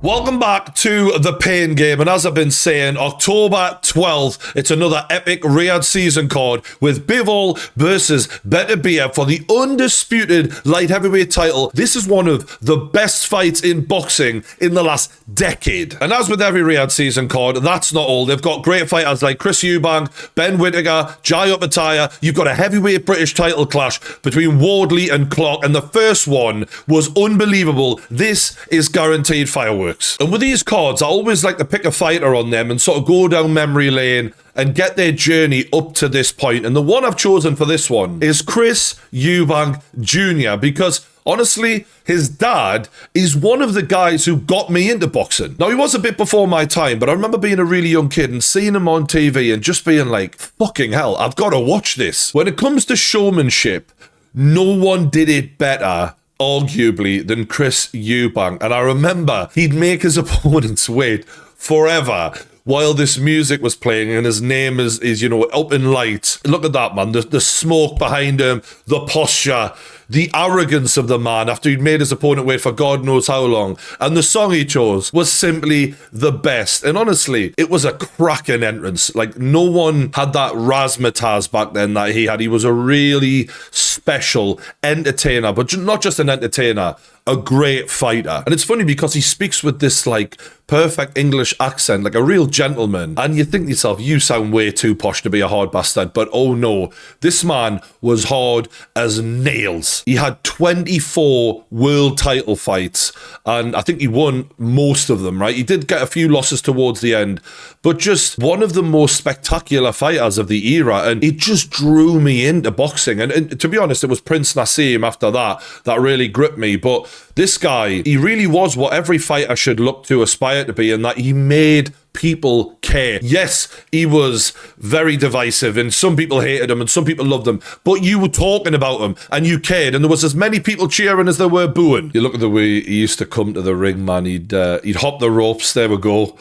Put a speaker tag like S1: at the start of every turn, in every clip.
S1: Welcome back to the Pain Game, and as I've been saying, October 12th, it's another epic Riyadh season card with Bivol versus Beterbiev for the undisputed light heavyweight title. This is one of the best fights in boxing in the last decade. And as with every Riyadh season card, that's not all. They've got great fighters like Chris Eubank, Ben Whittaker, Jai Opetaia. You've got a heavyweight British title clash between Wardley and Clark, and the first one was unbelievable. This is guaranteed fireworks. And with these cards, I always like to pick a fighter on them and sort of go down memory lane and get their journey up to this point. And the one I've chosen for this one is Chris Eubank Jr. because honestly, his dad is one of the guys who got me into boxing. Now, he was a bit before my time, but I remember being a really young kid and seeing him on TV and just being like, fucking hell, I've got to watch this. When it comes to showmanship, no one did it better, arguably, than Chris Eubank. And I remember he'd make his opponents wait forever while this music was playing and his name is up in lights. Look at that, man. The smoke behind him, the posture, the arrogance of the man after he'd made his opponent wait for God knows how long. And the song he chose was simply the best. And honestly, it was a cracking entrance. Like, no one had that razzmatazz back then that he had. He was a really special entertainer, but not just an entertainer, a great fighter. And it's funny because he speaks with this like perfect English accent, like a real gentleman. And you think to yourself, you sound way too posh to be a hard bastard. But oh no, this man was hard as nails. He had 24 world title fights, and I think he won most of them, right? He did get a few losses towards the end, but just one of the most spectacular fighters of the era. And it just drew me into boxing. And to be honest, it was Prince Nassim after that really gripped me. But this guy, he really was what every fighter should look to aspire to be, in that he made people care. Yes, he was very divisive and some people hated him and some people loved him, but you were talking about him and you cared, and there was as many people cheering as there were booing. You look at the way he used to come to the ring, man. He'd hop the ropes, there we go.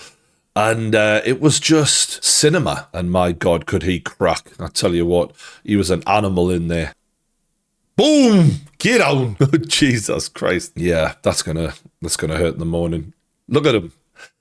S1: And it was just cinema. And my God, could he crack. I tell you what, he was an animal in there. Boom! Get down! Jesus Christ. Yeah, that's gonna hurt in the morning. Look at him.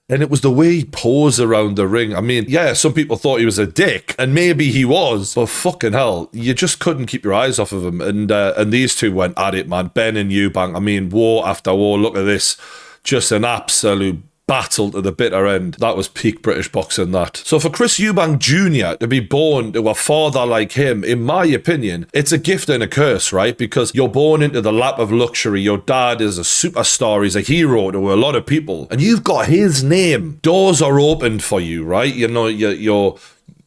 S1: And it was the way he posed around the ring. I mean, yeah, some people thought he was a dick, and maybe he was, but fucking hell, you just couldn't keep your eyes off of him. And these two went at it, man. Ben and Eubank. I mean, war after war. Look at this. Just an absolute battle to the bitter end. That was peak British boxing, that. So for Chris Eubank Jr. to be born to a father like him, in my opinion, it's a gift and a curse, right? Because you're born into the lap of luxury. Your dad is a superstar. He's a hero to a lot of people. And you've got his name. Doors are opened for you, right? You know,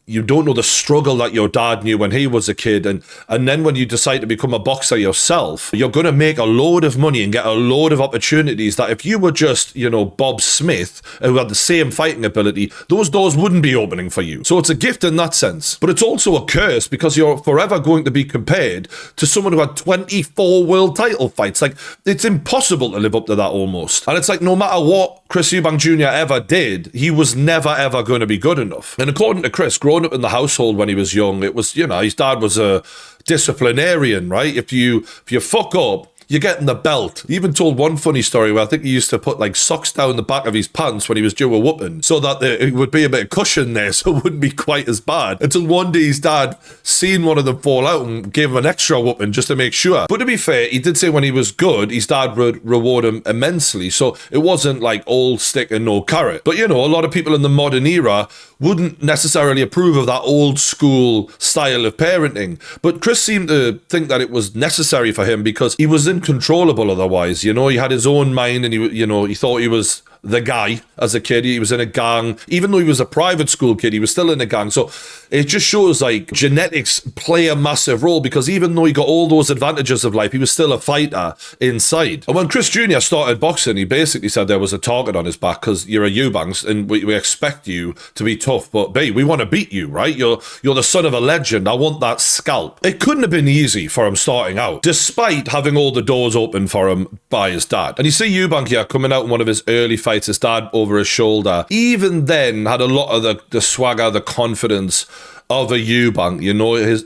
S1: you don't know the struggle that your dad knew when he was a kid. And then when you decide to become a boxer yourself, you're going to make a load of money and get a load of opportunities that if you were just, Bob Smith, who had the same fighting ability, those doors wouldn't be opening for you. So it's a gift in that sense. But it's also a curse because you're forever going to be compared to someone who had 24 world title fights. Like, it's impossible to live up to that almost. And it's like, no matter what Chris Eubank Jr. ever did, he was never ever going to be good enough. And according to Chris, growing up in the household when he was young, it was, his dad was a disciplinarian, right? If you fuck up, you're getting the belt. He even told one funny story where I think he used to put like socks down the back of his pants when he was due a whooping so that it would be a bit of cushion there so it wouldn't be quite as bad. Until one day his dad seen one of them fall out and gave him an extra whooping just to make sure. But to be fair, he did say when he was good, his dad would reward him immensely. So it wasn't like all stick and no carrot. But a lot of people in the modern era wouldn't necessarily approve of that old school style of parenting. But Chris seemed to think that it was necessary for him because he was incontrollable otherwise. He had his own mind and he thought he was the guy as a kid. He was in a gang. Even though he was a private school kid, he was still in a gang. So it just shows like genetics play a massive role because even though he got all those advantages of life, he was still a fighter inside. And when Chris Jr. started boxing, he basically said there was a target on his back because you're a Eubanks and we expect you to be tough, but babe, we want to beat you, right? You're the son of a legend. I want that scalp. It couldn't have been easy for him starting out, despite having all the doors open for him by his dad. And you see Eubank here coming out in one of his early fights, his dad over his shoulder. Even then had a lot of the swagger, the confidence of a Eubank.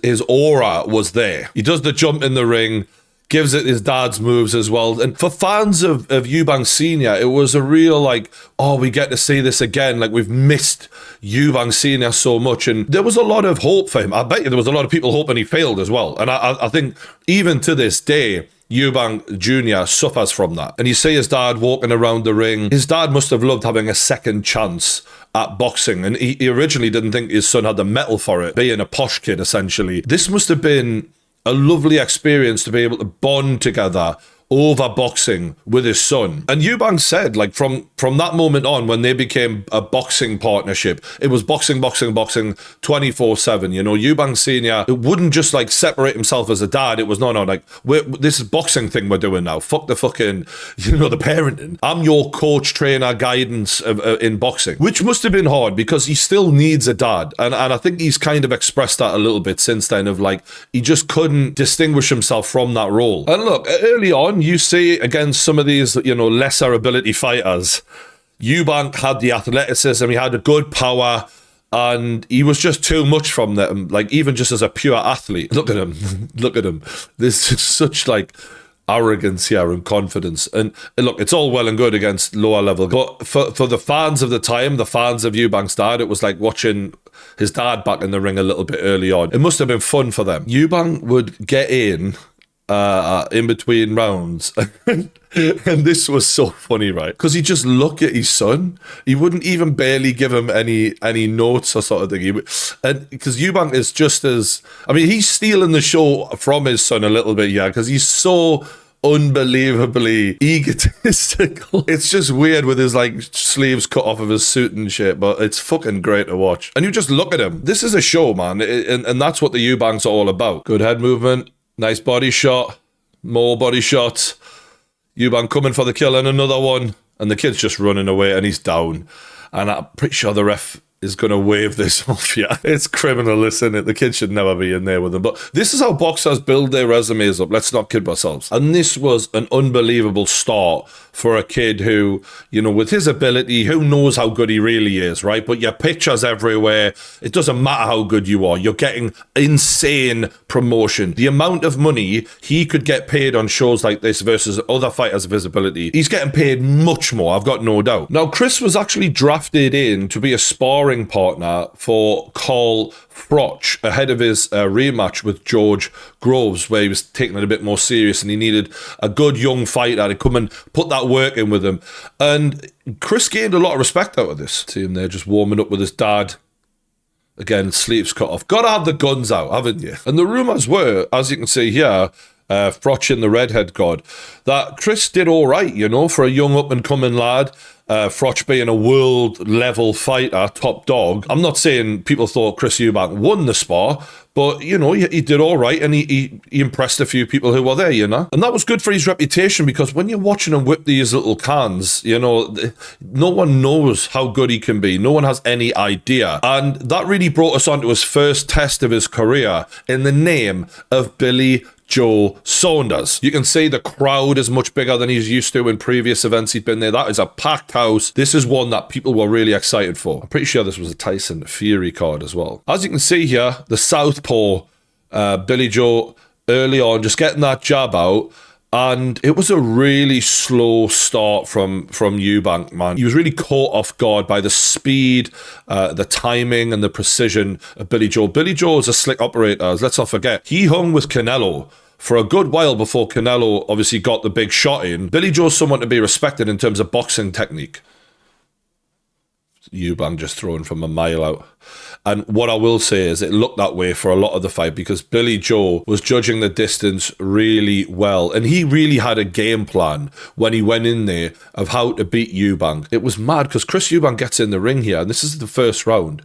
S1: His aura was there. He does the jump in the ring, gives it his dad's moves as well. And for fans of Eubank Sr., it was a real like, oh, we get to see this again. Like, we've missed Eubank Sr. so much. And there was a lot of hope for him. I bet you there was a lot of people hoping he failed as well. And I think even to this day, Eubank Jr. suffers from that. And you see his dad walking around the ring. His dad must have loved having a second chance at boxing. And he originally didn't think his son had the mettle for it, being a posh kid, essentially. This must have been a lovely experience to be able to bond together over boxing with his son. And Eubank said, like, from that moment on, when they became a boxing partnership, it was boxing 24/7. You know, Eubank Sr., it wouldn't just like separate himself as a dad. It was no, like, this is boxing thing we're doing now. Fuck the fucking, you know, the parenting. I'm your coach, trainer, guidance in boxing, which must have been hard because he still needs a dad. And I think he's kind of expressed that a little bit since then, of like, he just couldn't distinguish himself from that role. And look, early on, you see against some of these, you know, lesser ability fighters, Eubank had the athleticism, he had a good power, and he was just too much from them. Like, even just as a pure athlete, look at him, look at him. There's such like arrogance here and confidence. And look, it's all well and good against lower level, but for the fans of the time, the fans of Eubank's dad, it was like watching his dad back in the ring a little bit early on. It must have been fun for them. Eubank would get in between rounds and this was so funny, right? Because he just look at his son, he wouldn't even barely give him any notes or sort of thing. And because Eubank is just as, I mean, he's stealing the show from his son a little bit, yeah, because he's so unbelievably egotistical. It's just weird with his like sleeves cut off of his suit and shit, but it's fucking great to watch. And you just look at him, this is a show, man, and that's what the Eubanks are all about. Good head movement, nice body shot, more body shots. Eubank coming for the kill and another one. And the kid's just running away and he's down. And I'm pretty sure the ref is going to wave this off, yeah. It's criminal, isn't it? The kid should never be in there with them. But this is how boxers build their resumes up. Let's not kid ourselves. And this was an unbelievable start for a kid who, you know, with his ability, who knows how good he really is, right? But your pictures everywhere. It doesn't matter how good you are. You're getting insane promotion. The amount of money he could get paid on shows like this versus other fighters of his ability, he's getting paid much more, I've got no doubt. Now, Chris was actually drafted in to be a sparring partner for Carl Froch ahead of his rematch with George Groves, where he was taking it a bit more serious and he needed a good young fighter to come and put that work in with him. And Chris gained a lot of respect out of this. See him there just warming up with his dad. Again, sleeves cut off. Gotta have the guns out, haven't you? And the rumours were, as you can see here, Froch in the redhead god, that Chris did all right, you know, for a young up-and-coming lad. Froch being a world-level fighter, top dog. I'm not saying people thought Chris Eubank won the spar, but, you know, he did all right, and he impressed a few people who were there, you know? And that was good for his reputation, because when you're watching him whip these little cans, you know, no one knows how good he can be. No one has any idea. And that really brought us on to his first test of his career in the name of Billy Joe Saunders. You can see the crowd is much bigger than he's used to in previous events he'd been there. That is a packed house. This is one that people were really excited for. I'm pretty sure this was a Tyson Fury card as well. As you can see here, the southpaw Billy Joe early on, just getting that jab out. And it was a really slow start from Eubank, man. He was really caught off guard by the speed, the timing, and the precision of Billy Joe. Billy Joe is a slick operator, let's not forget. He hung with Canelo for a good while before Canelo obviously got the big shot in. Billy Joe's someone to be respected in terms of boxing technique. Eubank just throwing from a mile out. And what I will say is it looked that way for a lot of the fight because Billy Joe was judging the distance really well. And he really had a game plan when he went in there of how to beat Eubank. It was mad because Chris Eubank gets in the ring here, and this is the first round.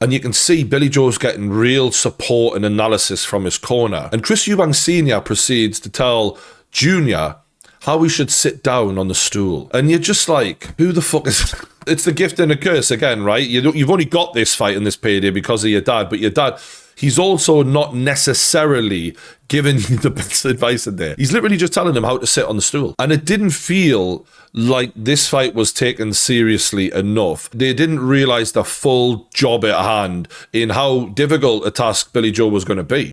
S1: And you can see Billy Joe's getting real support and analysis from his corner. And Chris Eubank Sr. proceeds to tell Junior how he should sit down on the stool. And you're just like, who the fuck is... It's the gift and the curse again, right? You've only got this fight in this payday because of your dad, but your dad, he's also not necessarily giving you the best advice in there. He's literally just telling him how to sit on the stool. And it didn't feel like this fight was taken seriously enough. They didn't realize the full job at hand in how difficult a task Billy Joe was going to be.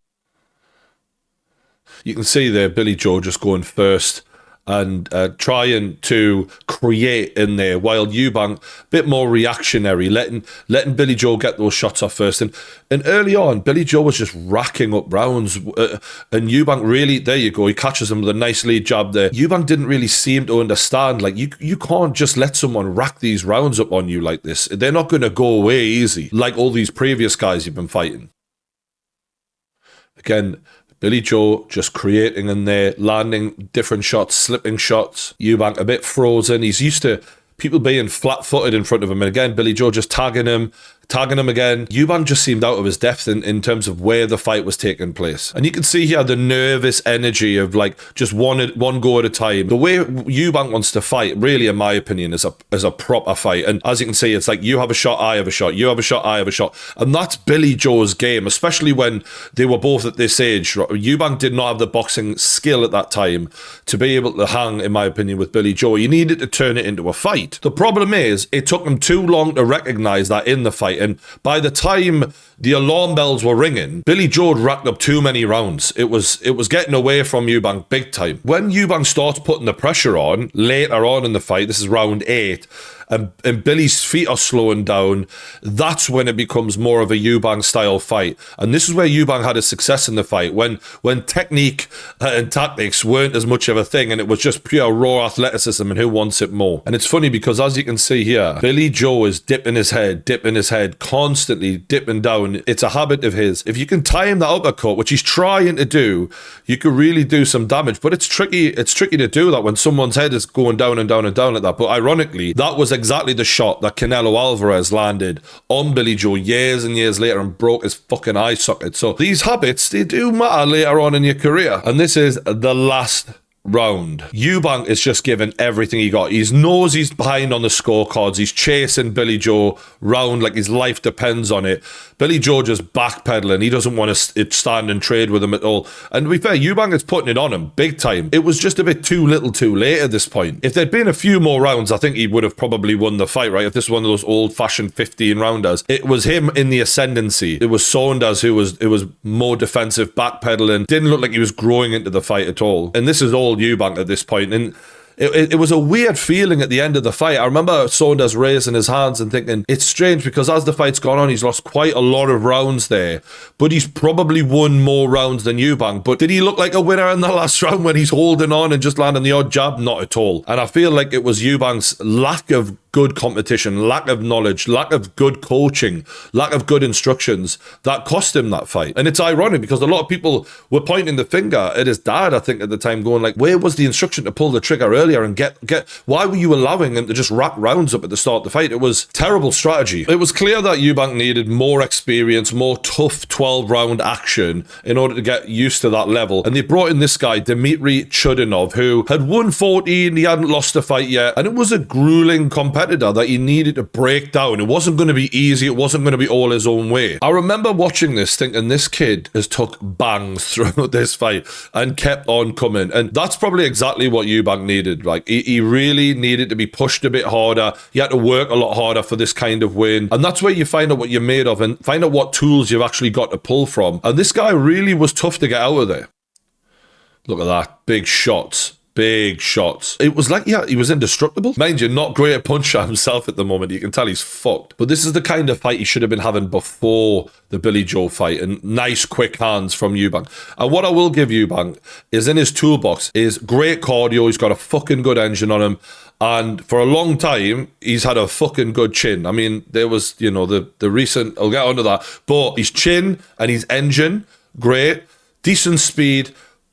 S1: You can see there Billy Joe just going first and trying to create in there, while Eubank a bit more reactionary, letting Billy Joe get those shots off first. And early on, Billy Joe was just racking up rounds, and Eubank really, there you go, he catches him with a nice lead jab there. Eubank didn't really seem to understand, like, you can't just let someone rack these rounds up on you like this. They're not going to go away easy, like all these previous guys you've been fighting. Again, Billy Joe just creating in there, landing different shots, slipping shots. Eubank a bit frozen. He's used to people being flat-footed in front of him. And again, Billy Joe just tagging him again. Eubank just seemed out of his depth in terms of where the fight was taking place. And you can see here the nervous energy of like just one go at a time. The way Eubank wants to fight, really, in my opinion, is a proper fight. And as you can see, it's like you have a shot, I have a shot, you have a shot, I have a shot. And that's Billy Joe's game, especially when they were both at this age. Eubank did not have the boxing skill at that time to be able to hang, in my opinion, with Billy Joe. You needed to turn it into a fight. The problem is, it took him too long to recognize that in the fight. And by the time the alarm bells were ringing, Billy Joe had racked up too many rounds. It was getting away from Eubank big time. When Eubank starts putting the pressure on later on in the fight, this is round 8, and Billy's feet are slowing down, that's when it becomes more of a Eubank style fight. And this is where Eubank had his success in the fight, when technique and tactics weren't as much of a thing, and it was just pure raw athleticism and who wants it more. And it's funny because, as you can see here, Billy Joe is dipping his head, constantly dipping down. It's a habit of his. If you can time that uppercut, which he's trying to do, you could really do some damage. But it's tricky to do that when someone's head is going down and down and down like that. But ironically, that was exactly the shot that Canelo Alvarez landed on Billy Joe years and years later and broke his fucking eye socket. So these habits, they do matter later on in your career. And this is the last round. Eubank is just giving everything he got. He knows he's behind on the scorecards. He's chasing Billy Joe round like his life depends on it. Billy Joe just backpedaling. He doesn't want to stand and trade with him at all. And to be fair, Eubank is putting it on him big time. It was just a bit too little too late at this point. If there'd been a few more rounds, I think he would have probably won the fight, right? If this was one of those old-fashioned 15-rounders. It was him in the ascendancy. It was Saunders who was more defensive, backpedaling. Didn't look like he was growing into the fight at all. And this is all Eubank at this point. And it was a weird feeling at the end of the fight. I remember Saunders raising his hands and thinking, it's strange because as the fight's gone on, he's lost quite a lot of rounds there, but he's probably won more rounds than Eubank. But did he look like a winner in the last round when he's holding on and just landing the odd jab? Not at all. And I feel like it was Eubank's lack of good competition, lack of knowledge, lack of good coaching, lack of good instructions that cost him that fight. And it's ironic because a lot of people were pointing the finger at his dad, I think, at the time, going like, where was the instruction to pull the trigger earlier and get why were you allowing him to just rack rounds up at the start of the fight? It was terrible strategy. It was clear that Eubank needed more experience, more tough 12-round action in order to get used to that level. And they brought in this guy, Dmitry Chudinov, who had won 14, he hadn't lost a fight yet, and it was a grueling competitor that he needed to break down. It wasn't going to be easy. It wasn't going to be all his own way. I remember watching this thinking, this kid has took bangs throughout this fight and kept on coming. And that's probably exactly what Eubank needed. Like, he really needed to be pushed a bit harder. He had to work a lot harder for this kind of win. And that's where you find out what you're made of and find out what tools you've actually got to pull from. And this guy really was tough to get out of there. Look at that. Big shots. Big shots. It was like, yeah, he was indestructible. Mind you, not great at puncher himself at the moment. You can tell he's fucked. But this is the kind of fight he should have been having before the Billy Joe fight. And nice, quick hands from Eubank. And what I will give Eubank is in his toolbox is great cardio. He's got a fucking good engine on him. And for a long time, he's had a fucking good chin. I mean, there was, you know, the recent, I'll get onto that. But his chin and his engine, great. Decent speed.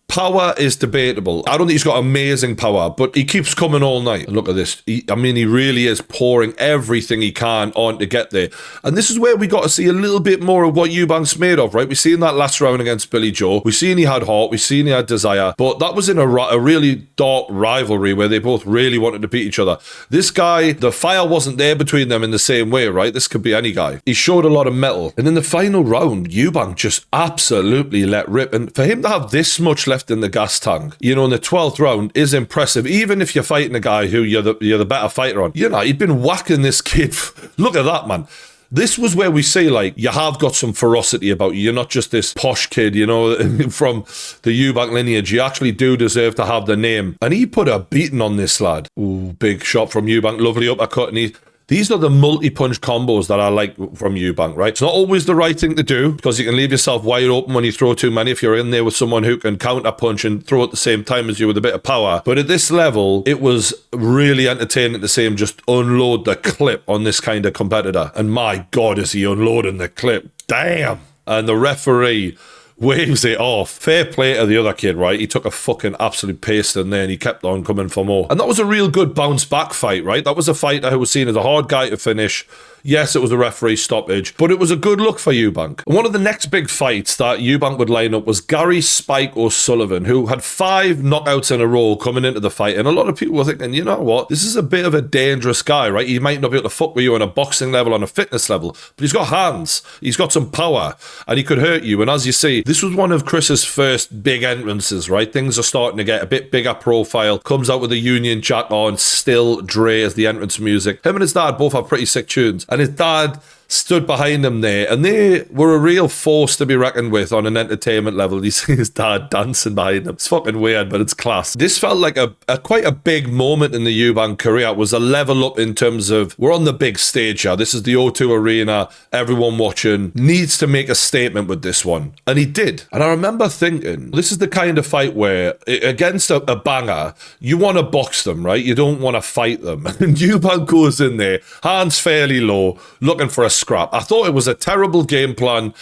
S1: Power is debatable. I don't think he's got amazing power, but he keeps coming all night. And look at this. He really is pouring everything he can on to get there. And this is where we got to see a little bit more of what Eubank's made of, right? We've seen that last round against Billy Joe. We've seen he had heart. We've seen he had desire. But that was in a really dark rivalry where they both really wanted to beat each other. This guy, the fire wasn't there between them in the same way, right? This could be any guy. He showed a lot of mettle. And in the final round, Eubank just absolutely let rip. And for him to have this much left in the gas tank, you know, in the 12th round is impressive. Even if you're fighting a guy who you're the better fighter on. You know, he'd been whacking this kid. Look at that, man. This was where we see, like, you have got some ferocity about you. You're not just this posh kid, you know, from the Eubank lineage. You actually do deserve to have the name. And he put a beating on this lad. Ooh, big shot from Eubank. Lovely uppercut. And these are the multi-punch combos that I like from Eubank, right? It's not always the right thing to do because you can leave yourself wide open when you throw too many if you're in there with someone who can counter-punch and throw at the same time as you with a bit of power. But at this level, it was really entertaining to see him just unload the clip on this kind of competitor. And my God, is he unloading the clip. Damn. And the referee waves it off. Fair play to the other kid, right? He took a fucking absolute paste in there and he kept on coming for more. And that was a real good bounce back fight, right? That was a fighter who was seen as a hard guy to finish. Yes, it was a referee stoppage, but it was a good look for Eubank. And one of the next big fights that Eubank would line up was Gary Spike O'Sullivan, who had 5 knockouts in a row coming into the fight. And a lot of people were thinking, you know what? This is a bit of a dangerous guy, right? He might not be able to fuck with you on a boxing level, on a fitness level, but he's got hands. He's got some power and he could hurt you. And as you see, this was one of Chris's first big entrances, right? Things are starting to get a bit bigger profile. Comes out with a Union Jack on, Still Dre as the entrance music. Him and his dad both have pretty sick tunes. And his dad stood behind him there, and they were a real force to be reckoned with on an entertainment level. You see his dad dancing behind him. It's fucking weird, but it's class. This felt like a quite a big moment in the Eubank career. It was a level up in terms of, we're on the big stage here. This is the O2 Arena. Everyone watching needs to make a statement with this one. And he did. And I remember thinking, this is the kind of fight where, against a banger, you want to box them, right? You don't want to fight them. And Eubank goes in there, hands fairly low, looking for a scrap. I thought it was a terrible game plan,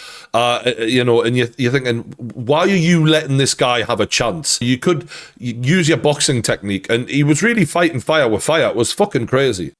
S1: you know, and you're thinking, why are you letting this guy have a chance? You could use your boxing technique, and he was really fighting fire with fire. It was fucking crazy.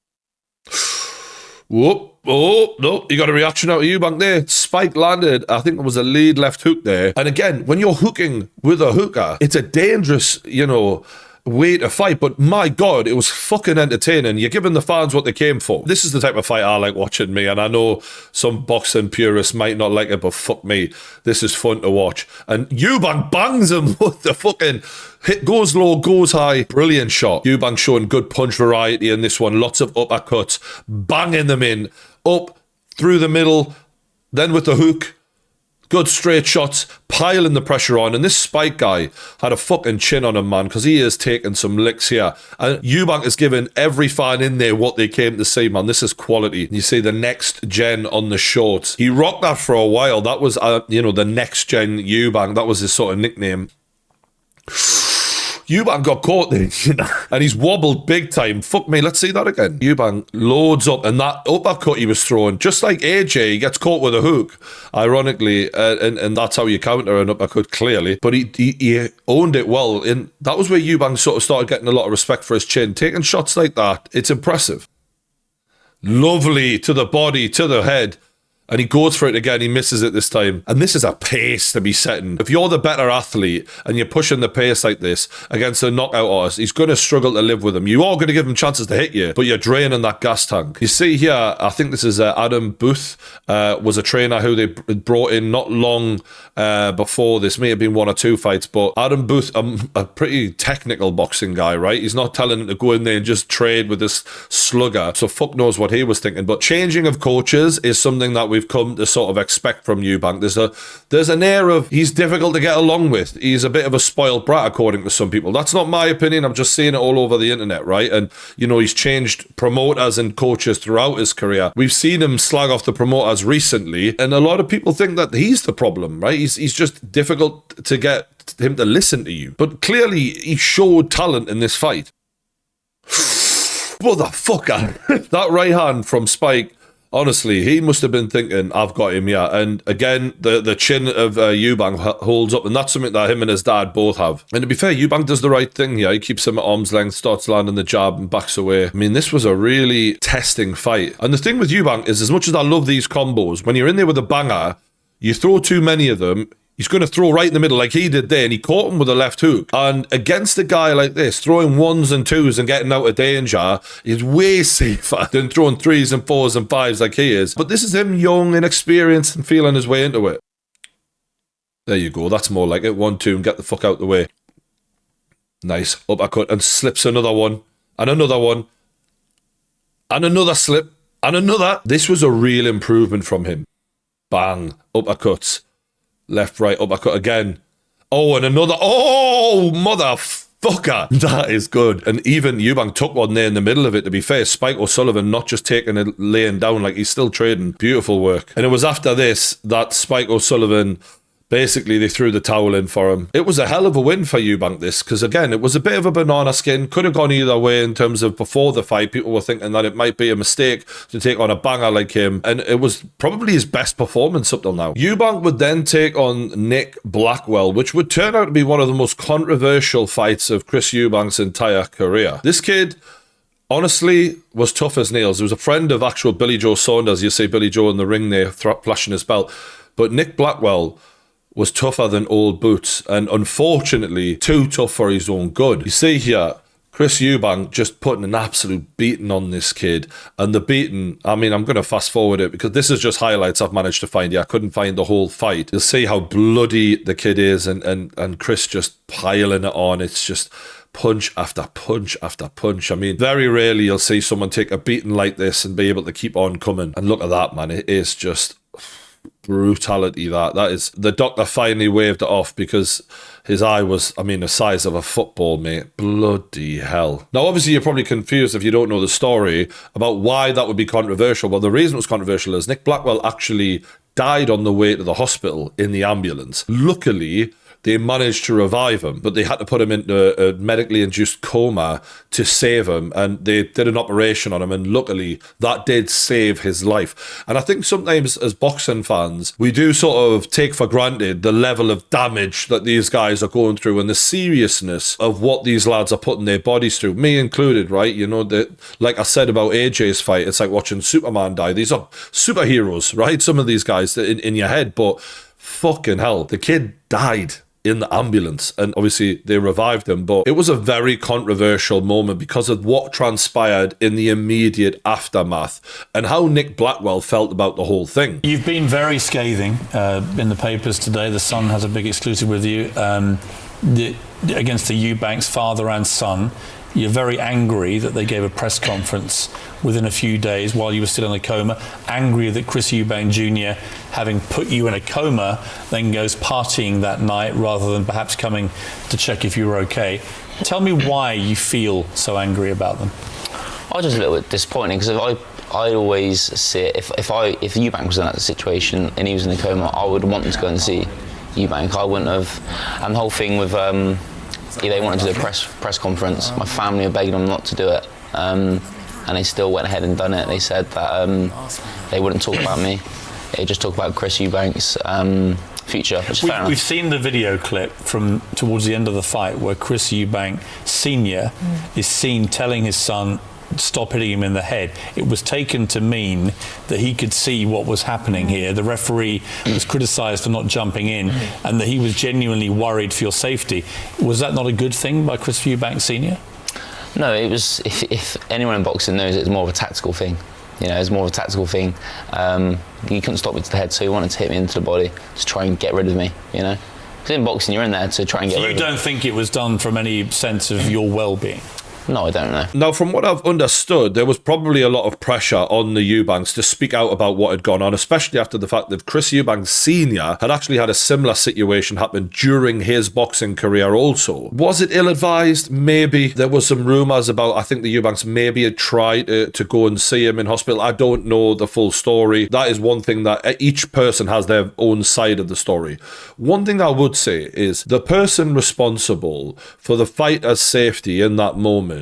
S1: Whoop. Oh, no, you got a reaction out of Eubank there. Spike landed, I think it was a lead left hook there. And again, when you're hooking with a hooker, it's a dangerous, you know, way to fight, but my God, it was fucking entertaining. You're giving the fans what they came for. This is the type of fight I like watching, me, and I know some boxing purists might not like it, but fuck me, this is fun to watch. And Eubank bangs him with the fucking hit, goes low, goes high. Brilliant shot. Eubank showing good punch variety in this one. Lots of uppercuts, banging them in, up, through the middle, then with the hook. Good straight shots, piling the pressure on. And this Spike guy had a fucking chin on him, man, because he is taking some licks here. And Eubank is giving every fan in there what they came to see, man. This is quality. You see the next gen on the shorts. He rocked that for a while. That was, you know, the next gen Eubank. That was his sort of nickname. Eubank got caught there, you know, and he's wobbled big time. Fuck me, let's see that again. Eubank loads up, and that uppercut he was throwing, just like AJ, he gets caught with a hook, ironically, and that's how you counter an uppercut, clearly. But he owned it well, and that was where Eubank sort of started getting a lot of respect for his chin. Taking shots like that, it's impressive. Lovely to the body, to the head. And he goes for it again. He misses it this time. And this is a pace to be setting. If you're the better athlete and you're pushing the pace like this against a knockout artist, he's going to struggle to live with him. You are going to give him chances to hit you, but you're draining that gas tank. You see here, I think this is Adam Booth, was a trainer who they brought in not long before this. May have been 1 or 2 fights, but Adam Booth, a pretty technical boxing guy, right? He's not telling him to go in there and just trade with this slugger. So fuck knows what he was thinking. But changing of coaches is something that we've come to sort of expect from Eubank. There's an air of he's difficult to get along with. He's a bit of a spoiled brat, according to some people. That's not my opinion. I'm just seeing it all over the internet, right? And, you know, he's changed promoters and coaches throughout his career. We've seen him slag off the promoters recently, and a lot of people think that he's the problem, right? He's just difficult to get him to listen to you. But clearly, he showed talent in this fight. Motherfucker. That right hand from Spike, honestly, he must have been thinking, I've got him, yeah. And again, the chin of Eubank holds up, and that's something that him and his dad both have. And to be fair, Eubank does the right thing here. He keeps him at arm's length, starts landing the jab, and backs away. I mean, this was a really testing fight. And the thing with Eubank is, as much as I love these combos, when you're in there with a banger, you throw too many of them, he's going to throw right in the middle like he did there, and he caught him with a left hook. And against a guy like this, throwing 1s and 2s and getting out of danger is way safer than throwing 3s and 4s and 5s like he is. But this is him young, inexperienced, and feeling his way into it. There you go. That's more like it. 1, 2, and get the fuck out the way. Nice. Uppercut, and slips another one, and another one, and another slip. And another, this was a real improvement from him. Bang, uppercuts. Left, right, uppercut again. Oh, and another, oh, motherfucker. That is good. And even Eubank took one there in the middle of it, to be fair. Spike O'Sullivan not just taking it, laying down, like he's still trading. Beautiful work. And it was after this that Spike O'Sullivan, basically, they threw the towel in for him. It was a hell of a win for Eubank, this, because again, it was a bit of a banana skin. Could have gone either way in terms of before the fight. People were thinking that it might be a mistake to take on a banger like him, and it was probably his best performance up till now. Eubank would then take on Nick Blackwell, which would turn out to be one of the most controversial fights of Chris Eubank's entire career. This kid, honestly, was tough as nails. He was a friend of actual Billy Joe Saunders. You see Billy Joe in the ring there, flashing his belt. But Nick Blackwell was tougher than old boots, and unfortunately too tough for his own good. You see here, Chris Eubank just putting an absolute beating on this kid, and the beating, I mean, I'm going to fast forward it because this is just highlights I've managed to find here. I couldn't find the whole fight. You'll see how bloody the kid is, and Chris just piling it on. It's just punch after punch after punch. I mean, very rarely you'll see someone take a beating like this and be able to keep on coming. And look at that, man. It is just brutality. That is, the doctor finally waved it off because his eye was, I mean, the size of a football, mate. Bloody hell. Now, obviously, you're probably confused if you don't know the story about why that would be controversial. Well, the reason it was controversial is Nick Blackwell actually died on the way to the hospital in the ambulance. Luckily, they managed to revive him, but they had to put him into a medically induced coma to save him, and they did an operation on him, and luckily that did save his life. And I think sometimes as boxing fans, we do sort of take for granted the level of damage that these guys are going through and the seriousness of what these lads are putting their bodies through, me included, right? You know, that, like I said about AJ's fight, it's like watching Superman die. These are superheroes, right? Some of these guys in your head, but fucking hell, the kid died in the ambulance, and obviously they revived him, but it was a very controversial moment because of what transpired in the immediate aftermath and how Nick Blackwell felt about the whole thing.
S2: You've been very scathing in the papers today. The Sun has a big exclusive with you against the Eubanks, father and son. You're very angry that they gave a press conference within a few days while you were still in a coma. Angry that Chris Eubank Jr., having put you in a coma, then goes partying that night rather than perhaps coming to check if you were okay. Tell me why you feel so angry about them.
S3: I was just a little bit disappointed because I always see it, if Eubank was in that situation and he was in the coma, I would want them to go and see Eubank. I wouldn't have. And the whole thing with they wanted to do a press conference. My family were begging them not to do it, and they still went ahead and done it. They said that they wouldn't talk about me. They just talk about Chris Eubank's future, which is fair enough.
S2: We've seen the video clip from towards the end of the fight where Chris Eubank Sr. is seen telling his son, stop hitting him in the head. It was taken to mean that he could see what was happening here. The referee was criticised for not jumping in, and that he was genuinely worried for your safety. Was that not a good thing by Chris Eubank Sr.?
S3: No, it was. If anyone in boxing knows, it's more of a tactical thing. You know, it's more of a tactical thing. He couldn't stop me to the head, so he wanted to hit me into the body to try and get rid of me. You know, because in boxing, you're in there to try and get rid of me.
S2: You don't think it was done from any sense of your well-being?
S3: No, I don't know.
S1: Now, from what I've understood, there was probably a lot of pressure on the Eubanks to speak out about what had gone on, especially after the fact that Chris Eubank Sr. had actually had a similar situation happen during his boxing career also. Was it ill-advised? Maybe. There was some rumours about, I think the Eubanks maybe had tried to go and see him in hospital. I don't know the full story. That is one thing that each person has their own side of the story. One thing I would say is the person responsible for the fighter's safety in that moment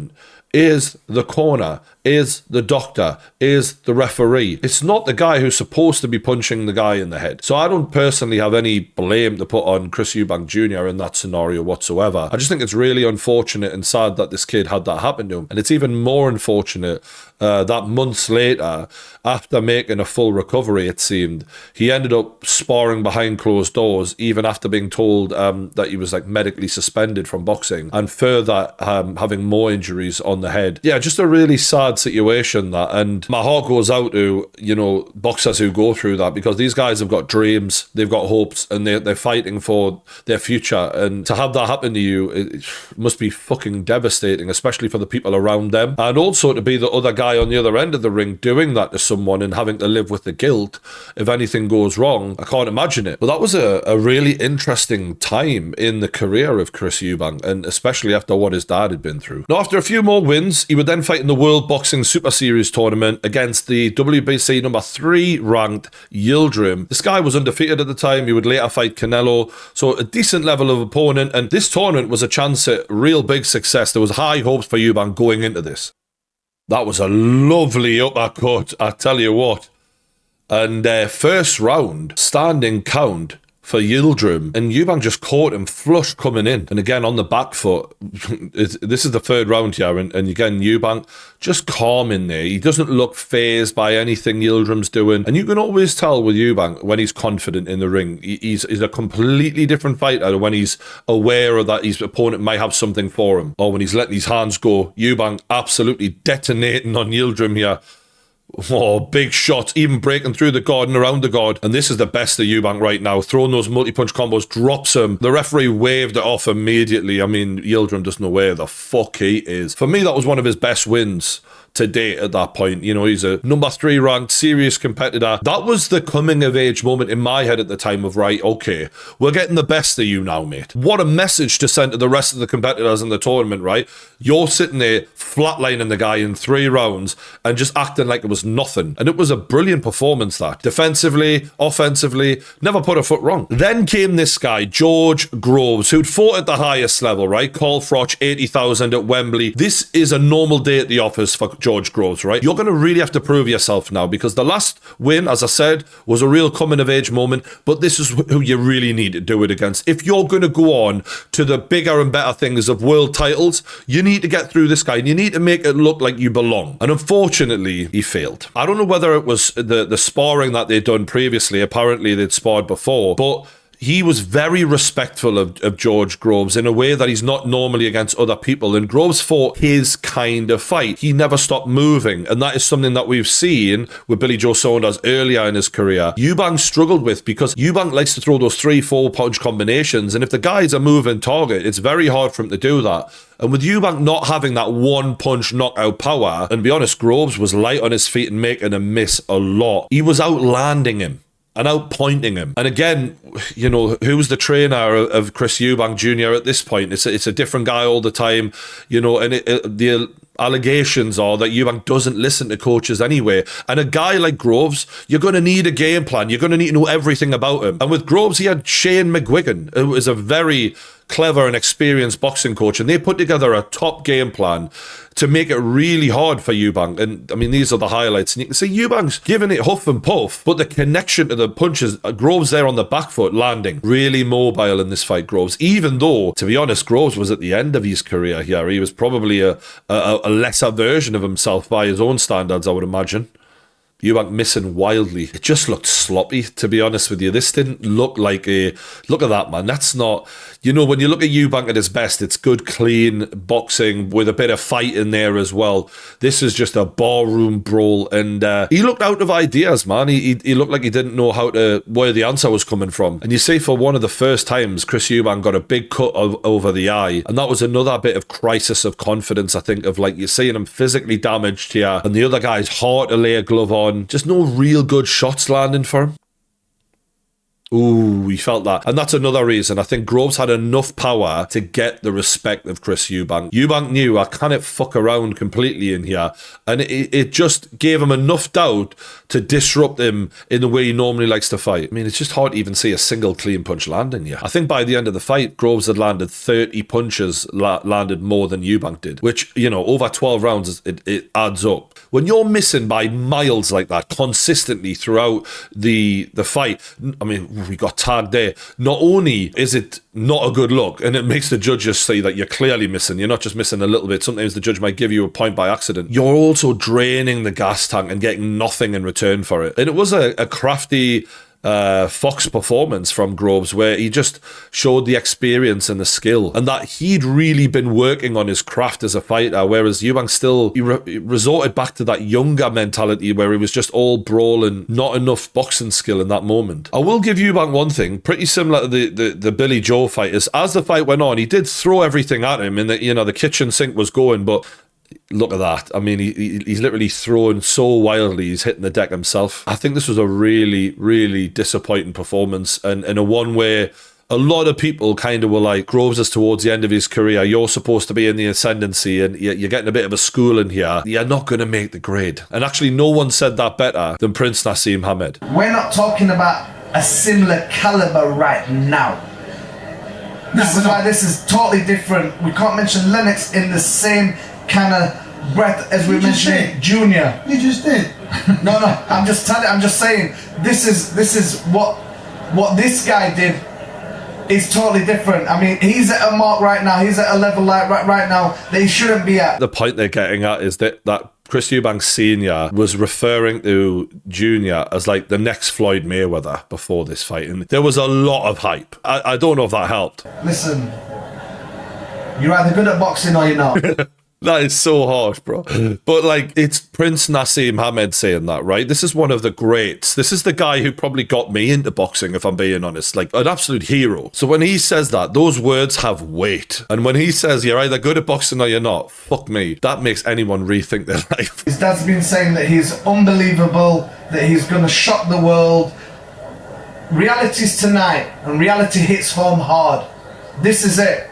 S1: is the corner, is the doctor, is the referee. It's not the guy who's supposed to be punching the guy in the head. So I don't personally have any blame to put on Chris Eubank Jr. in that scenario whatsoever. I just think it's really unfortunate and sad that this kid had that happen to him. And it's even more unfortunate that months later, after making a full recovery, it seemed, he ended up sparring behind closed doors, even after being told that he was like medically suspended from boxing, and further having more injuries on the head. Yeah, just a really sad bad situation, that, and my heart goes out to, you know, boxers who go through that, because these guys have got dreams, they've got hopes, and they're fighting for their future, and to have that happen to you, it must be fucking devastating, especially for the people around them, and also to be the other guy on the other end of the ring doing that to someone and having to live with the guilt if anything goes wrong. I can't imagine it. But that was a really interesting time in the career of Chris Eubank, and especially after what his dad had been through. Now, after a few more wins, he would then fight in the World Boxing Super Series tournament against the WBC number 3 ranked Yildirim. This guy was undefeated at the time. He would later fight Canelo, so a decent level of opponent, and this tournament was a chance at real big success. There was high hopes for Eubank going into this. That was a lovely uppercut, I tell you what. And first round, standing count for Yildirim, and Eubank just caught him flush coming in, and again on the back foot. This is the third round here, and again Eubank just calm in there. He doesn't look fazed by anything Yildirim's doing, and you can always tell with Eubank when he's confident in the ring. He's a completely different fighter when he's aware of that his opponent might have something for him, or when he's letting his hands go. Eubank absolutely detonating on Yildirim here. Oh, big shots, even breaking through the guard and around the guard. And this is the best of Eubank right now. Throwing those multi-punch combos, drops him. The referee waved it off immediately. I mean, Yildirim doesn't know where the fuck he is. For me, that was one of his best wins to date at that point. You know, he's a number 3 ranked serious competitor. That was the coming of age moment in my head at the time of, right, okay, we're getting the best of you now, mate. What a message to send to the rest of the competitors in the tournament, right? You're sitting there flatlining the guy in 3 rounds and just acting like it was nothing. And it was a brilliant performance, that. Defensively, offensively, never put a foot wrong. Then came this guy, George Groves, who'd fought at the highest level, right? Carl Froch, 80,000 at Wembley. This is a normal day at the office for George Groves, right? You're going to really have to prove yourself now, because the last win, as I said, was a real coming of age moment, but this is who you really need to do it against. If you're going to go on to the bigger and better things of world titles, you need to get through this guy, and you need to make it look like you belong. And unfortunately, he failed. I don't know whether it was the sparring that they'd done previously. Apparently, they'd sparred before, but he was very respectful of George Groves in a way that he's not normally against other people. And Groves fought his kind of fight. He never stopped moving. And that is something that we've seen with Billy Joe Saunders earlier in his career. Eubank struggled with, because Eubank likes to throw those 3-4 punch combinations. And if the guy's a moving target, it's very hard for him to do that. And with Eubank not having that one punch knockout power, and be honest, Groves was light on his feet and making him miss a lot. He was outlanding him and outpointing him. And again, you know, who's the trainer of Chris Eubank Jr. at this point? It's a different guy all the time, you know, and the allegations are that Eubank doesn't listen to coaches anyway. And a guy like Groves, you're going to need a game plan. You're going to need to know everything about him. And with Groves, he had Shane McGuigan, who is a very clever and experienced boxing coach, and they put together a top game plan to make it really hard for Eubank. And I mean, these are the highlights, and you can see Eubank's giving it huff and puff, but the connection to the punches, Groves there on the back foot landing, really mobile in this fight, Groves, even though, to be honest, Groves was at the end of his career here. He was probably a lesser version of himself by his own standards, I would imagine. Eubank missing wildly. It just looked sloppy, to be honest with you. This didn't look like a... Look at that, man. That's not... You know, when you look at Eubank at his best, it's good, clean boxing with a bit of fight in there as well. This is just a barroom brawl, and he looked out of ideas, man. He looked like he didn't know where the answer was coming from. And you see, for one of the first times, Chris Eubank got a big cut over the eye, and that was another bit of crisis of confidence, I think, of like, you're seeing him physically damaged here, and the other guy's hard to lay a glove on. Just no real good shots landing for him. Ooh, we felt that. And that's another reason. I think Groves had enough power to get the respect of Chris Eubank. Eubank knew, I can't fuck around completely in here. And it just gave him enough doubt to disrupt him in the way he normally likes to fight. I mean, it's just hard to even see a single clean punch landing here. I think by the end of the fight, Groves had landed 30 punches, landed more than Eubank did, which, you know, over 12 rounds, it adds up. When you're missing by miles like that consistently throughout the fight, I mean, we got tagged there. Not only is it not a good look, and it makes the judges say that you're clearly missing, you're not just missing a little bit. Sometimes the judge might give you a point by accident. You're also draining the gas tank and getting nothing in return for it. And it was a crafty Fox performance from Groves, where he just showed the experience and the skill, and that he'd really been working on his craft as a fighter, whereas Eubank still he resorted back to that younger mentality where he was just all brawl and not enough boxing skill in that moment. I will give Eubank one thing, pretty similar to the Billy Joe fight, is as the fight went on, he did throw everything at him, and the kitchen sink was going, but look at that. I mean, he's literally throwing so wildly, he's hitting the deck himself. I think this was a really, really disappointing performance, and a one where a lot of people kind of were like, Groves is towards the end of his career, you're supposed to be in the ascendancy, and you're getting a bit of a schooling here. You're not going to make the grade. And actually, no one said that better than Prince Naseem Hamed.
S4: We're not talking about a similar caliber right now. This is why this is totally different. We can't mention Lennox in the same kind of breath as we mentioned Junior.
S5: You just did.
S4: No, I'm just saying this is what this guy did is totally different. I mean, he's at a mark right now, he's at a level like right now that he shouldn't be at.
S1: The point they're getting at is that Chris Eubank Sr. was referring to Junior as like the next Floyd Mayweather before this fight, and there was a lot of hype. I don't know if that helped.
S4: Listen, you're either good at boxing or you're not.
S1: That is so harsh, bro. But like, it's Prince Naseem Hamed saying that, right? This is one of the greats. This is the guy who probably got me into boxing, if I'm being honest. Like, an absolute hero. So when he says that, those words have weight. And when he says you're either good at boxing or you're not, fuck me, that makes anyone rethink their life.
S4: His dad's been saying that he's unbelievable, that he's going to shock the world. Reality's tonight, and reality hits home hard. This is it.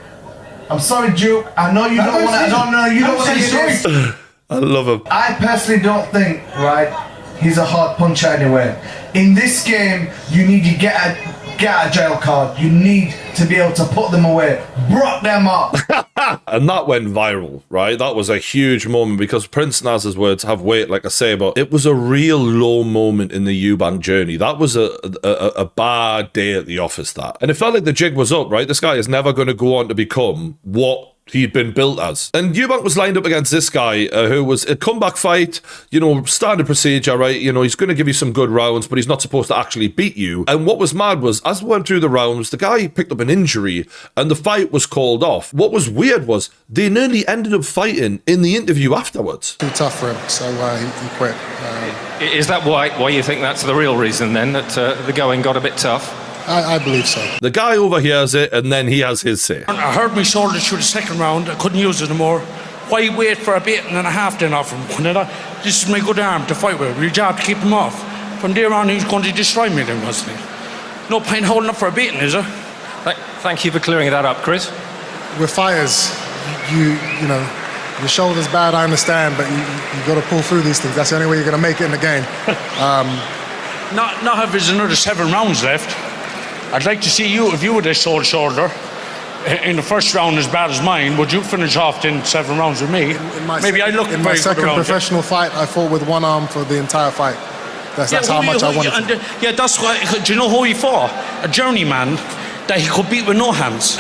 S4: I'm sorry, Duke. I know you don't want to. I don't know you don't want to hear this.
S1: I love him.
S4: I personally don't think, right, he's a hard puncher anyway. In this game, you need to get a jail card. You need to be able to put them away. Brock them up.
S1: And that went viral, right? That was a huge moment because Prince Naz's words have weight, like I say, but it was a real low moment in the Eubank journey. That was a bad day at the office, that. And it felt like the jig was up, right? This guy is never going to go on to become what he'd been built as. And Eubank was lined up against this guy who was a comeback fight, standard procedure, right? He's going to give you some good rounds, but he's not supposed to actually beat you. And what was mad was, as we went through the rounds, the guy picked up an injury and the fight was called off. What was weird was they nearly ended up fighting in the interview afterwards.
S5: Too tough for him, so he quit.
S6: Is that why you think that's the real reason then, that the going got a bit tough?
S5: I believe so.
S1: The guy overhears it and then he has his say.
S7: I hurt my shoulder through the second round. I couldn't use it anymore. Why wait for a beating and a half then off him? This is my good arm to fight with. Your job to keep him off. From there on, he's going to destroy me then, wasn't he? No point holding up for a beating, is there?
S6: Thank you for clearing that up, Chris.
S5: With fighters, you know, your shoulder's bad, I understand, but you got to pull through these things. That's the only way you're going to make it in the game.
S7: Not if there's another 7 rounds left. I'd like to see you, if you had a sore shoulder in the first round as bad as mine, would you finish off in 7 rounds with me? Maybe I look
S5: in my second professional fight, I fought with one arm for the entire fight. That's how much I wanted to.
S7: Yeah, that's why. Do you know who he fought? A journeyman that he could beat with no hands.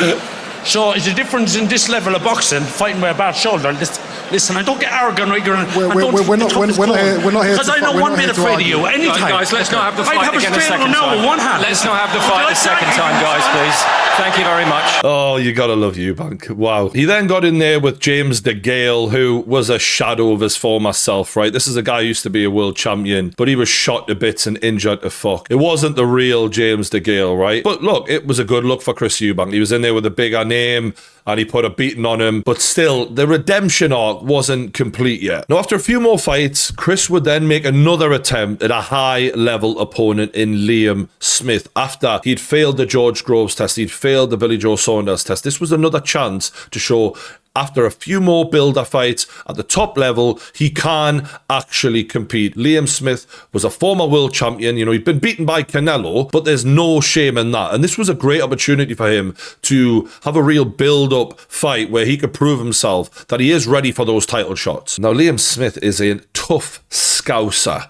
S7: So it's a difference in this level of boxing, fighting with a bad shoulder. Listen, I don't get arrogant or ignorant.
S5: We're not here.
S7: Because I know one bit afraid of you. Anytime.
S6: Guys, let's not have the fight again a second time.
S7: With one hand.
S6: Let's not have the fight a second time, guys, please. Thank you very much.
S1: Oh, you gotta love Eubank. Wow. He then got in there with James DeGale, who was a shadow of his former self, right? This is a guy who used to be a world champion, but he was shot to bits and injured to fuck. It wasn't the real James DeGale, right? But look, it was a good look for Chris Eubank. He was in there with a bigger name, and he put a beating on him, but still, the redemption arc wasn't complete yet. Now, after a few more fights, Chris would then make another attempt at a high-level opponent in Liam Smith. After he'd failed the George Groves test, he'd failed the Billy Joe Saunders test. This was another chance to show, after a few more builder fights at the top level, he can actually compete. Liam Smith was a former world champion. He'd been beaten by Canelo, but there's no shame in that. And this was a great opportunity for him to have a real build-up fight where he could prove himself that he is ready for those title shots. Now, Liam Smith is a tough scouser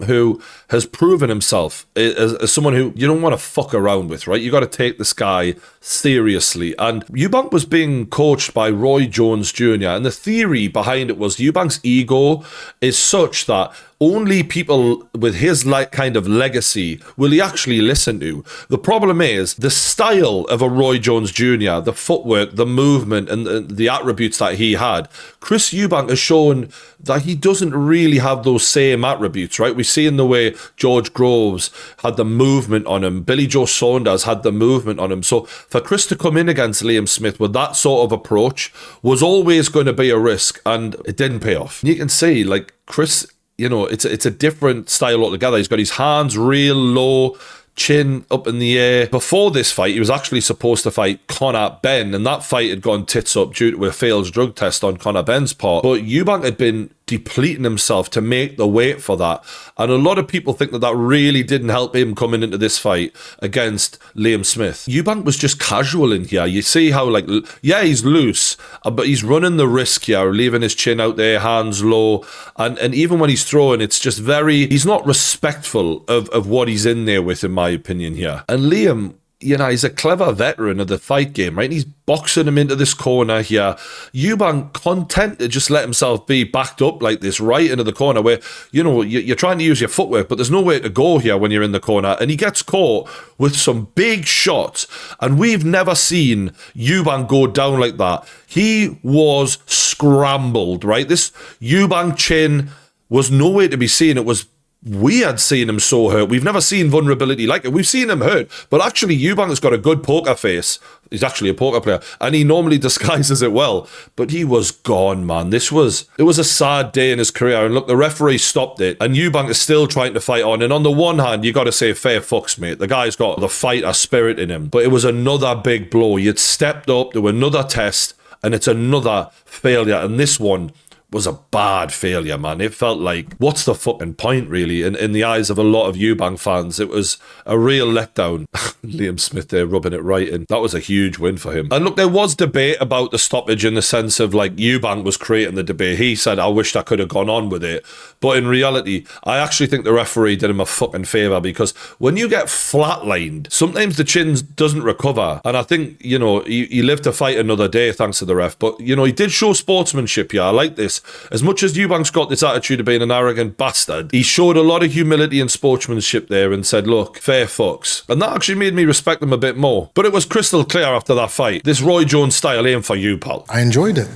S1: who has proven himself as someone who you don't want to fuck around with, right? You got to take this guy seriously. And Eubank was being coached by Roy Jones Jr. And the theory behind it was Eubank's ego is such that only people with his kind of legacy will he actually listen to. The problem is the style of a Roy Jones Jr., the footwork, the movement, and the attributes that he had. Chris Eubank has shown that he doesn't really have those same attributes, right? We see in the way George Groves had the movement on him. Billy Joe Saunders had the movement on him. So for Chris to come in against Liam Smith with that sort of approach was always going to be a risk, and it didn't pay off. You can see, like, Chris, you know, it's a different style altogether. He's got his hands real low, chin up in the air. Before this fight, he was actually supposed to fight Conor Benn, and that fight had gone tits up due to a failed drug test on Conor Benn's part. But Eubank had been depleting himself to make the weight for that. And a lot of people think that that really didn't help him coming into this fight against Liam Smith. Eubank was just casual in here. You see how, like, yeah, he's loose, but he's running the risk here, leaving his chin out there, hands low. And even when he's throwing, it's just he's not respectful of what he's in there with, in my opinion here. And Liam, you know, he's a clever veteran of the fight game, right? And he's boxing him into this corner here. Eubank content to just let himself be backed up like this right into the corner where, you know, you're trying to use your footwork, but there's nowhere to go here when you're in the corner. And he gets caught with some big shots. And we've never seen Eubank go down like that. He was scrambled, right? This Eubank chin was nowhere to be seen. It was weird seeing him so hurt. We've never seen vulnerability like it. We've seen him hurt, but actually Eubank has got a good poker face. He's actually a poker player, and he normally disguises it well. But he was gone, man. It was a sad day in his career. And look, the referee stopped it, and Eubank is still trying to fight on. And on the one hand, you got to say fair fucks, mate. The guy's got the fighter spirit in him. But it was another big blow. You'd stepped up to another test, and it's another failure. And this one was a bad failure, man. It felt like, what's the fucking point, really? In the eyes of a lot of Eubank fans, it was a real letdown. Liam Smith there rubbing it right in. That was a huge win for him. And look, there was debate about the stoppage in the sense of, like, Eubank was creating the debate. He said, I wished I could have gone on with it. But in reality, I actually think the referee did him a fucking favour, because when you get flatlined, sometimes the chin doesn't recover. And I think, you know, he lived to fight another day thanks to the ref. But, you know, he did show sportsmanship here. I like this. As much as Eubank's got this attitude of being an arrogant bastard, he showed a lot of humility and sportsmanship there and said, look, fair fucks. And that actually made me respect him a bit more. But it was crystal clear after that fight. This Roy Jones style ain't for you, pal.
S5: I enjoyed it.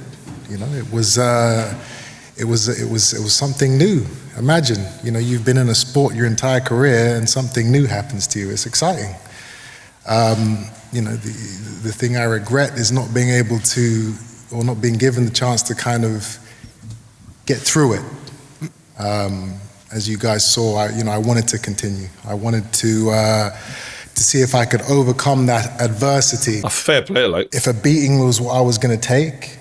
S5: You know, it was something new. Imagine, you know, you've been in a sport your entire career and something new happens to you. It's exciting. You know, the thing I regret is not being able to, or not being given the chance to kind of get through it. As you guys saw, I wanted to continue. I wanted to see if I could overcome that adversity.
S1: A fair play, like.
S5: If a beating was what I was going to take,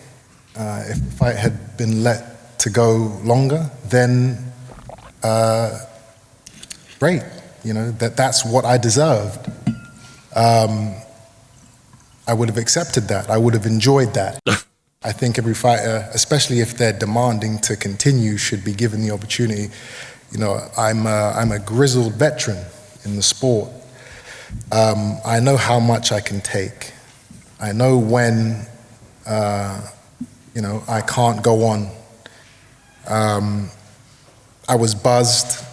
S5: if the fight had been let to go longer, then great. You know, that's what I deserved. I would have accepted that. I would have enjoyed that. I think every fighter, especially if they're demanding to continue, should be given the opportunity. You know, I'm a grizzled veteran in the sport. I know how much I can take. I know when, you know, I can't go on. I was buzzed,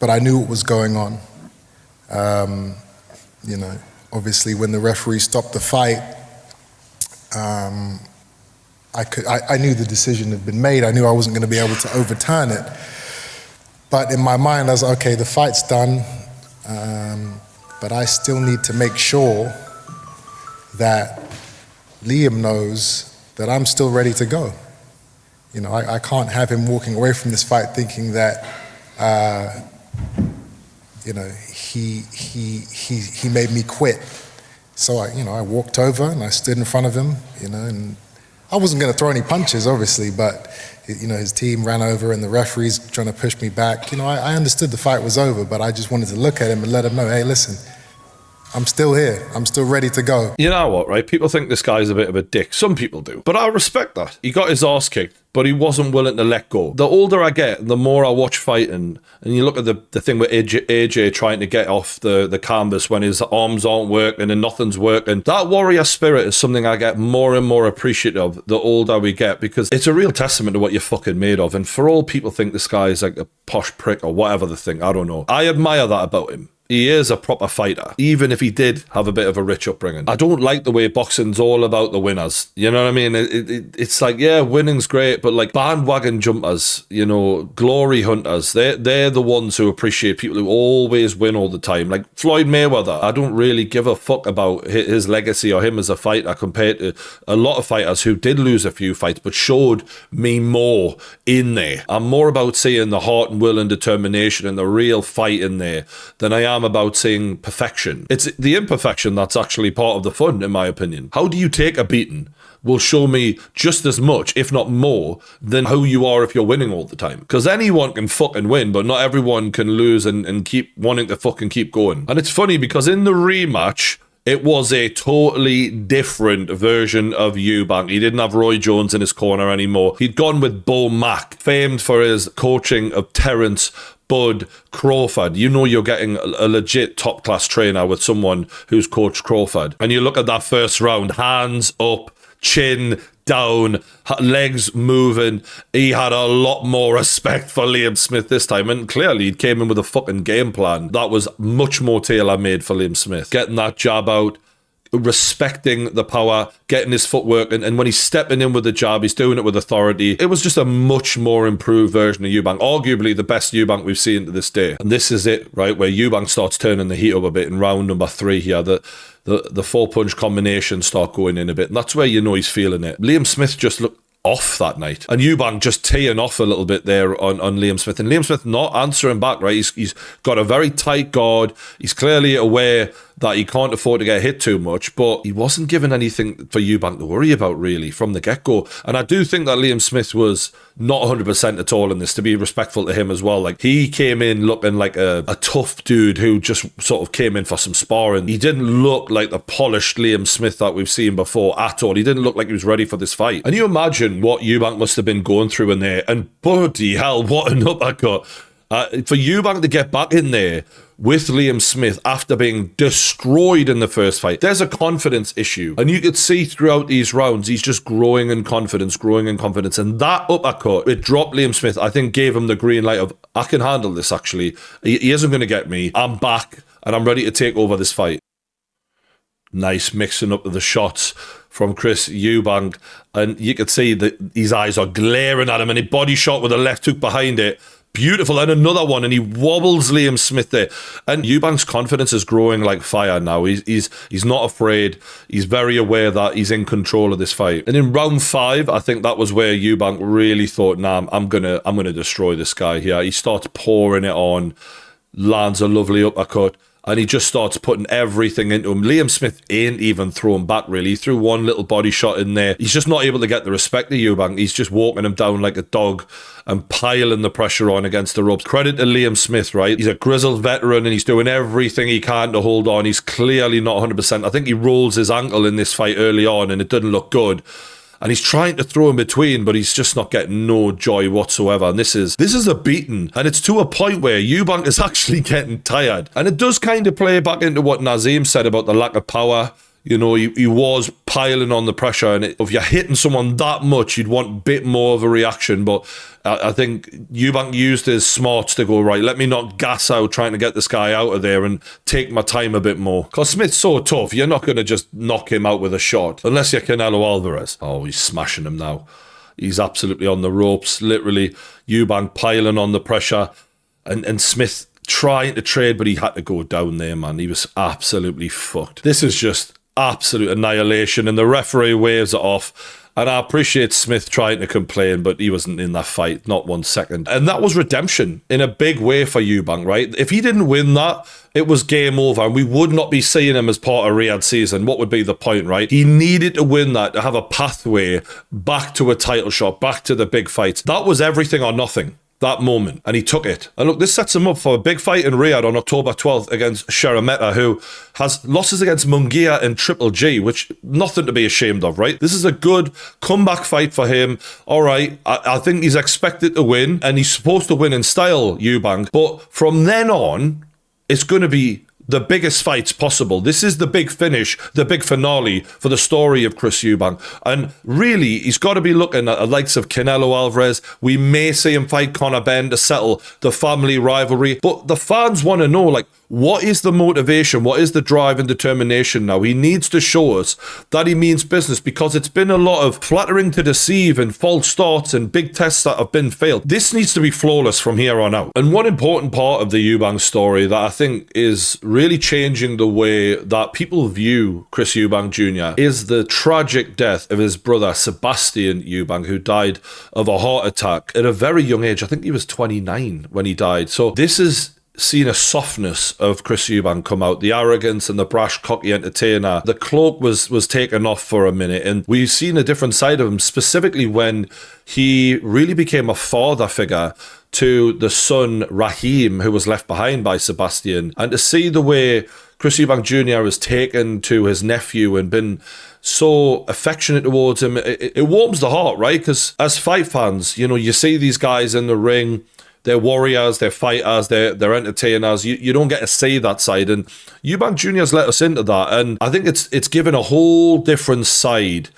S5: but I knew what was going on. You know, obviously when the referee stopped the fight, I knew the decision had been made. I knew I wasn't going to be able to overturn it. But in my mind, I was like, okay, the fight's done, but I still need to make sure that Liam knows that I'm still ready to go. You know, I can't have him walking away from this fight thinking that, you know, he made me quit. So I walked over and I stood in front of him, you know, and I wasn't going to throw any punches, obviously, but, you know, his team ran over and the referee's trying to push me back. You know, I understood the fight was over, but I just wanted to look at him and let him know, hey, listen, I'm still here. I'm still ready to go.
S1: You know what, right? People think this guy's a bit of a dick. Some people do. But I respect that. He got his arse kicked, but he wasn't willing to let go. The older I get, the more I watch fighting, and you look at the thing with AJ trying to get off the canvas when his arms aren't working and nothing's working. That warrior spirit is something I get more and more appreciative of the older we get, because it's a real testament to what you're fucking made of. And for all people think this guy is like a posh prick or whatever the thing, I don't know. I admire that about him. He is a proper fighter, even if he did have a bit of a rich upbringing. I don't like the way boxing's all about the winners. You know what I mean? It's like, yeah, winning's great, but like bandwagon jumpers, you know, glory hunters, they're the ones who appreciate people who always win all the time. Like Floyd Mayweather, I don't really give a fuck about his legacy or him as a fighter compared to a lot of fighters who did lose a few fights, but showed me more in there. I'm more about seeing the heart and will and determination and the real fight in there than I am about seeing perfection. It's the imperfection that's actually part of the fun, in my opinion. How do you take a beating will show me just as much, if not more, than who you are if you're winning all the time. Because anyone can fucking win, but not everyone can lose and keep wanting to fucking keep going. And it's funny because in the rematch, it was a totally different version of Eubank. He didn't have Roy Jones in his corner anymore. He'd gone with Bo Mack, famed for his coaching of Terence Bud Crawford. You know you're getting a legit top-class trainer with someone who's coached Crawford. And you look at that first round, hands up, chin down, legs moving. He had a lot more respect for Liam Smith this time, and clearly he came in with a fucking game plan that was much more tailor-made for Liam Smith. Getting that jab out, respecting the power, getting his footwork, and when he's stepping in with the jab, he's doing it with authority. It was just a much more improved version of Eubank, arguably the best Eubank we've seen to this day. And this is it, right, where Eubank starts turning the heat up a bit in round number 3 here. The four-punch combinations start going in a bit, and that's where you know he's feeling it. Liam Smith just looked off that night, and Eubank just teeing off a little bit there on Liam Smith, and Liam Smith not answering back, right? He's got a very tight guard. He's clearly aware that he can't afford to get hit too much, but he wasn't given anything for Eubank to worry about really from the get-go. And I do think that Liam Smith was not 100% at all in this, to be respectful to him as well. Like, he came in looking like a tough dude who just sort of came in for some sparring. He didn't look like the polished Liam Smith that we've seen before at all. He didn't look like he was ready for this fight. And you imagine what Eubank must have been going through in there, and bloody hell, what an uppercut. For Eubank to get back in there with Liam Smith after being destroyed in the first fight, there's a confidence issue. And you could see throughout these rounds, he's just growing in confidence. And that uppercut, it dropped Liam Smith, I think gave him the green light of, I can handle this actually. He isn't going to get me. I'm back and I'm ready to take over this fight. Nice mixing up of the shots from Chris Eubank. And you could see that his eyes are glaring at him, and he body shot with a left hook behind it. Beautiful. And another one, and he wobbles Liam Smith there. And Eubank's confidence is growing like fire now. He's not afraid. He's very aware that he's in control of this fight. And in round 5, I think that was where Eubank really thought, nah, I'm gonna destroy this guy here. He starts pouring it on, lands a lovely uppercut, and he just starts putting everything into him. Liam Smith ain't even throwing back, really. He threw one little body shot in there. He's just not able to get the respect of Eubank. He's just walking him down like a dog and piling the pressure on against the ropes. Credit to Liam Smith, right? He's a grizzled veteran and he's doing everything he can to hold on. He's clearly not 100%. I think he rolls his ankle in this fight early on and it didn't look good. And he's trying to throw in between, but he's just not getting no joy whatsoever. And this is a beating. And it's to a point where Eubank is actually getting tired. And it does kind of play back into what Nazim said about the lack of power. You know, he was piling on the pressure, and if you're hitting someone that much, you'd want a bit more of a reaction. But I think Eubank used his smarts to go, right, let me not gas out trying to get this guy out of there and take my time a bit more. Because Smith's so tough, you're not going to just knock him out with a shot, unless you're Canelo Alvarez. Oh, he's smashing him now. He's absolutely on the ropes, literally. Eubank piling on the pressure, and Smith trying to trade, but he had to go down there, man. He was absolutely fucked. This is just absolute annihilation, and the referee waves it off. And I appreciate Smith trying to complain, but he wasn't in that fight, not 1 second. And that was redemption in a big way for Eubank, right? If he didn't win that, it was game over, and we would not be seeing him as part of Riyadh season. What would be the point, right? He needed to win that to have a pathway back to a title shot, back to the big fights. That was everything or nothing that moment, and he took it. And look, this sets him up for a big fight in Riyadh on October 12th against Szeremeta, who has losses against Munguia and Triple G, which nothing to be ashamed of, right? This is a good comeback fight for him. All right, I think he's expected to win, and he's supposed to win in style, Eubank. But from then on, it's going to be the biggest fights possible. This is the big finish, the big finale for the story of Chris Eubank. And really, he's got to be looking at the likes of Canelo Alvarez. We may see him fight Conor Benn to settle the family rivalry. But the fans want to know, like, what is the motivation? What is the drive and determination now? He needs to show us that he means business, because it's been a lot of flattering to deceive and false starts and big tests that have been failed. This needs to be flawless from here on out. And one important part of the Eubank story that I think is really changing the way that people view Chris Eubank Jr. is the tragic death of his brother, Sebastian Eubank, who died of a heart attack at a very young age. I think he was 29 when he died. So this is seen a softness of Chris Eubank come out, the arrogance and the brash, cocky entertainer. The cloak was taken off for a minute, and we've seen a different side of him, specifically when he really became a father figure to the son Raheem, who was left behind by Sebastian. And to see the way Chris Eubank Jr. has taken to his nephew and been so affectionate towards him, it warms the heart, right? Because as fight fans, you know, you see these guys in the ring, they're warriors, they're fighters, they're entertainers. You don't get to see that side. And Eubank Jr.'s let us into that. And I think it's given a whole different side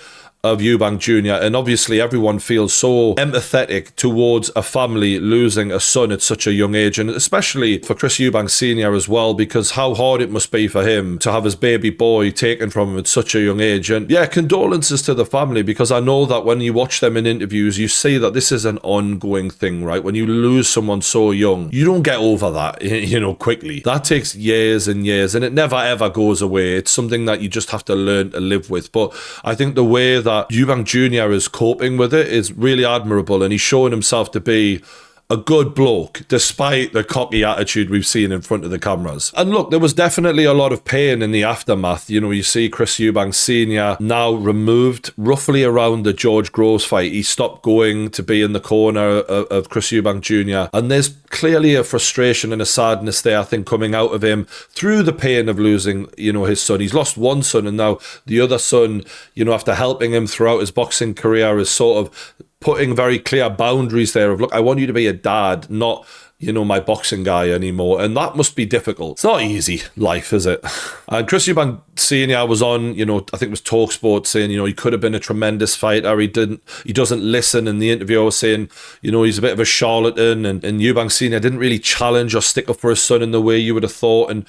S1: of Eubank Jr. And obviously everyone feels so empathetic towards a family losing a son at such a young age, and especially for Chris Eubank Sr. as well, because how hard it must be for him to have his baby boy taken from him at such a young age. And yeah, condolences to the family, because I know that when you watch them in interviews, you see that this is an ongoing thing, right? When you lose someone so young, you don't get over that, you know, quickly. That takes years and years, and it never ever goes away. It's something that you just have to learn to live with. But I think the way that Eubank Jr. is coping with it is really admirable, and he's showing himself to be a good bloke, despite the cocky attitude we've seen in front of the cameras. And look, there was definitely a lot of pain in the aftermath. You know, you see Chris Eubank Sr. now removed roughly around the George Groves fight. He stopped going to be in the corner of Chris Eubank Jr. And there's clearly a frustration and a sadness there, I think, coming out of him through the pain of losing, you know, his son. He's lost one son, and now the other son, you know, after helping him throughout his boxing career, is sort of putting very clear boundaries there of, look, I want you to be a dad, not, you know, my boxing guy anymore. And that must be difficult. It's not easy life, is it? And Chris Eubank Sr. was on, you know, I think it was TalkSport, saying, you know, he could have been a tremendous fighter. He doesn't listen. In the interview, I was saying, you know, he's a bit of a charlatan, and Eubank Sr. didn't really challenge or stick up for his son in the way you would have thought. And,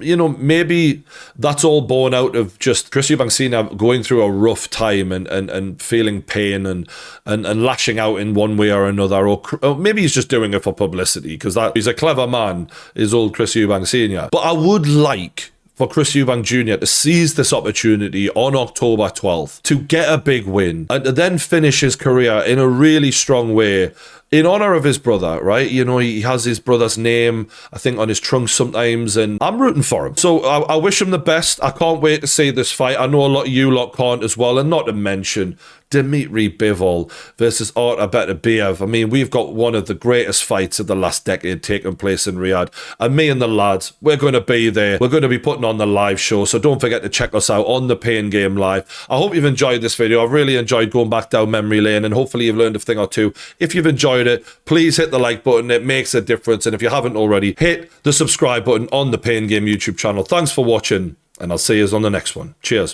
S1: you know, maybe that's all born out of just Chris Eubank Sr. going through a rough time and feeling pain and lashing out in one way or another, or maybe he's just doing it for publicity, because he's a clever man, is old Chris Eubank Sr. But I would like for Chris Eubank Jr. to seize this opportunity on October 12th to get a big win and to then finish his career in a really strong way, in honor of his brother, right? You know, he has his brother's name, I think, on his trunk sometimes, and I'm rooting for him. So I wish him the best. I can't wait to see this fight. I know a lot of you lot can't as well, and not to mention Dmitry Bivol versus Artur Beterbiev. I mean, we've got one of the greatest fights of the last decade taking place in Riyadh. And me and the lads, we're going to be there. We're going to be putting on the live show. So don't forget to check us out on the Pain Game Live. I hope you've enjoyed this video. I've really enjoyed going back down memory lane, and hopefully you've learned a thing or two. If you've enjoyed it, please hit the like button. It makes a difference. And if you haven't already, hit the subscribe button on the Pain Game YouTube channel. Thanks for watching, and I'll see you on the next one. Cheers.